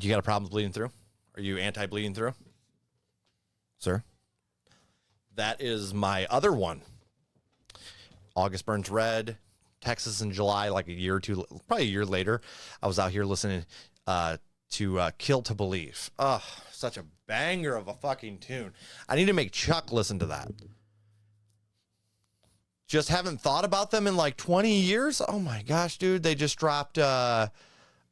You got a problem with bleeding through? Are you anti-bleeding through, sir? That is my other one. August Burns Red, Texas in July, like a year or two, probably a year later. I was out here listening to Kill to Believe. Oh, such a banger of a fucking tune. I need to make Chuck listen to that. Just haven't thought about them in like 20 years. Oh my gosh, dude. They just dropped, what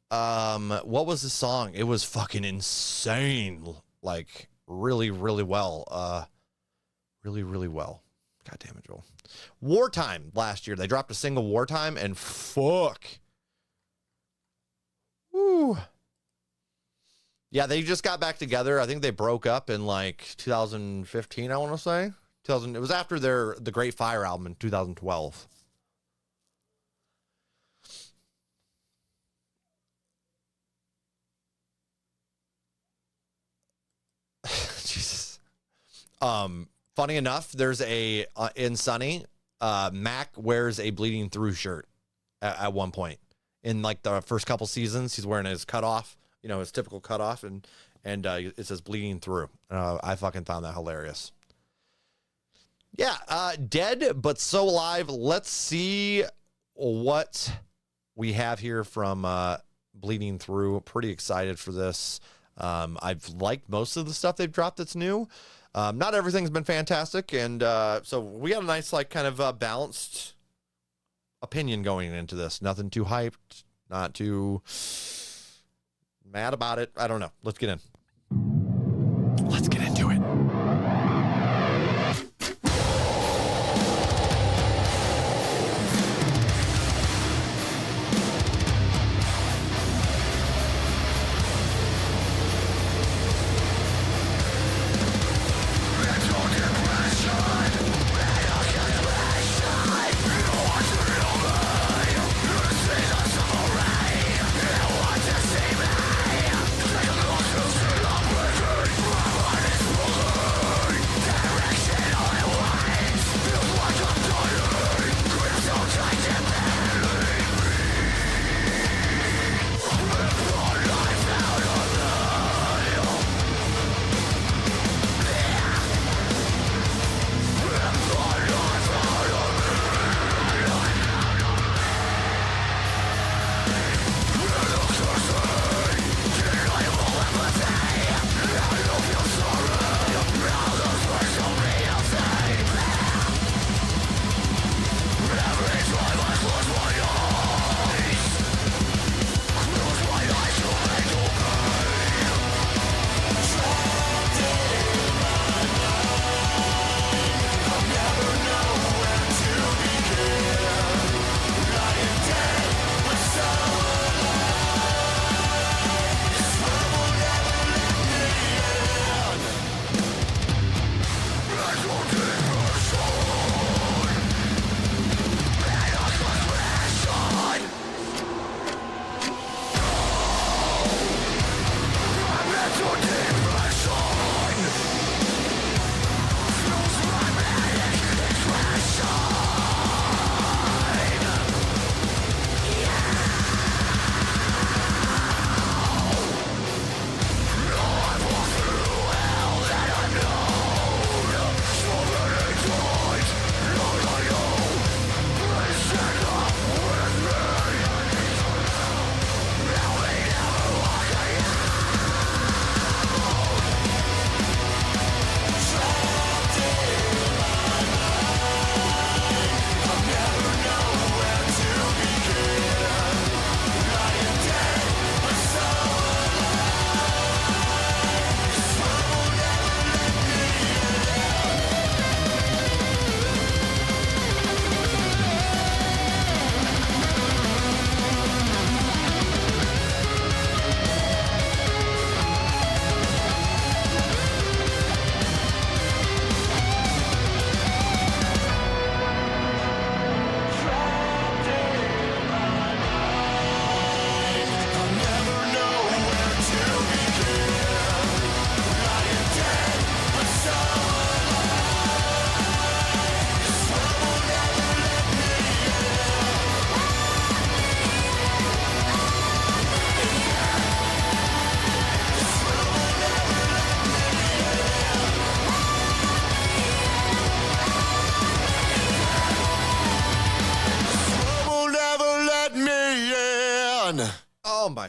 was the song? It was fucking insane. Like really, really well. Really, really well. God damn it, Joel. Wartime last year. They dropped a single, Wartime, and fuck. Woo. Yeah, they just got back together. I think they broke up in like 2015, I want to say. It was after the Great Fire album in 2012. Jesus. Funny enough, there's a in Sunny, Mac wears a bleeding through shirt at one point in like the first couple seasons. He's wearing his cutoff, his typical cutoff, and it says bleeding through. I fucking found that hilarious. Yeah, dead but so alive. Let's see what we have here from bleeding through. Pretty excited for this. I've liked most of the stuff they've dropped that's new. Not everything's been fantastic, and so we got a nice, like, kind of balanced opinion going into this. Nothing too hyped, not too mad about it. I don't know. Let's get in. Let's get into it. Take a look to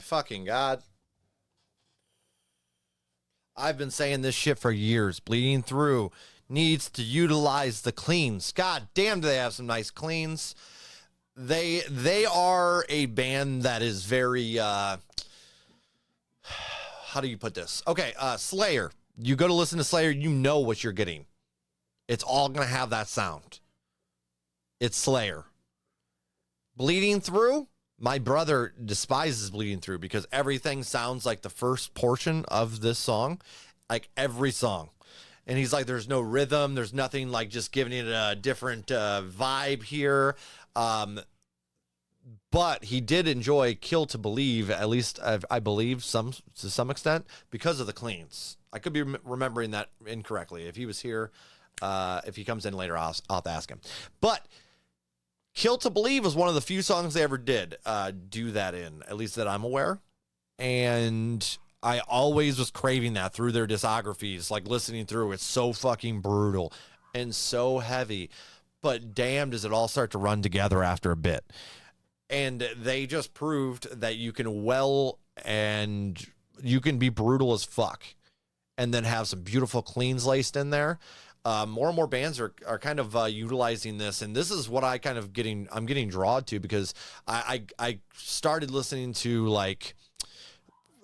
fucking God. I've been saying this shit for years. Bleeding Through needs to utilize the cleans. God damn, do they have some nice cleans. They are a band that is very, how do you put this? Okay, Slayer. You go to listen to Slayer, you know what you're getting. It's all going to have that sound. It's Slayer. Bleeding Through, my brother despises Bleeding Through because everything sounds like the first portion of this song, like every song. And he's like, there's no rhythm. There's nothing like just giving it a different vibe here. But he did enjoy Kill to Believe, at least I believe to some extent, because of the cleans. I could be remembering that incorrectly. If he was here, if he comes in later, I'll have to ask him. But Kill to Believe was one of the few songs they ever did do that in, at least that I'm aware. And I always was craving that through their discographies, like listening through. It's so fucking brutal and so heavy. But damn, does it all start to run together after a bit. And they just proved that you can you can be brutal as fuck and then have some beautiful cleans laced in there. More and more bands are kind of utilizing this, and this is what I'm getting drawn to, because I started listening to like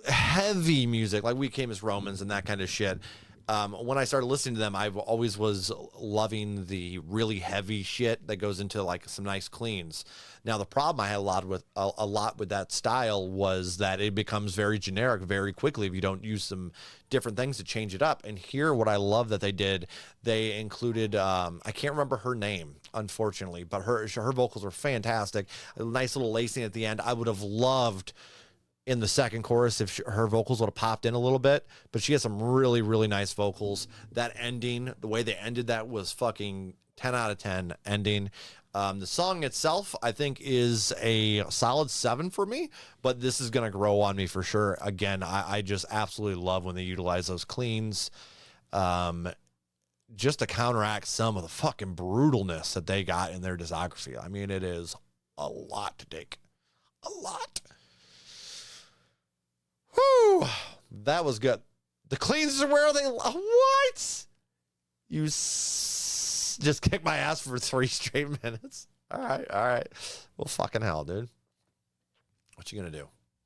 heavy music, like We Came as Romans and that kind of shit. When I started listening to them, I always was loving the really heavy shit that goes into like some nice cleans. Now, the problem I had a lot with that style was that it becomes very generic very quickly if you don't use some different things to change it up. And here, what I love that they did, they included, I can't remember her name, unfortunately, but her vocals were fantastic. A nice little lacing at the end. I would have loved in the second chorus if her vocals would have popped in a little bit, but she has some really, really nice vocals. That ending, the way they ended that was fucking 10 out of 10 ending. The song itself, I think, is a solid 7 for me, but this is going to grow on me for sure. Again, I just absolutely love when they utilize those cleans, just to counteract some of the fucking brutalness that they got in their discography. I mean, it is a lot to take. A lot. Whew, that was good. The cleans are where they... What? You just kicked my ass for 3 straight minutes. All right. Well, fucking hell, dude. What you gonna do?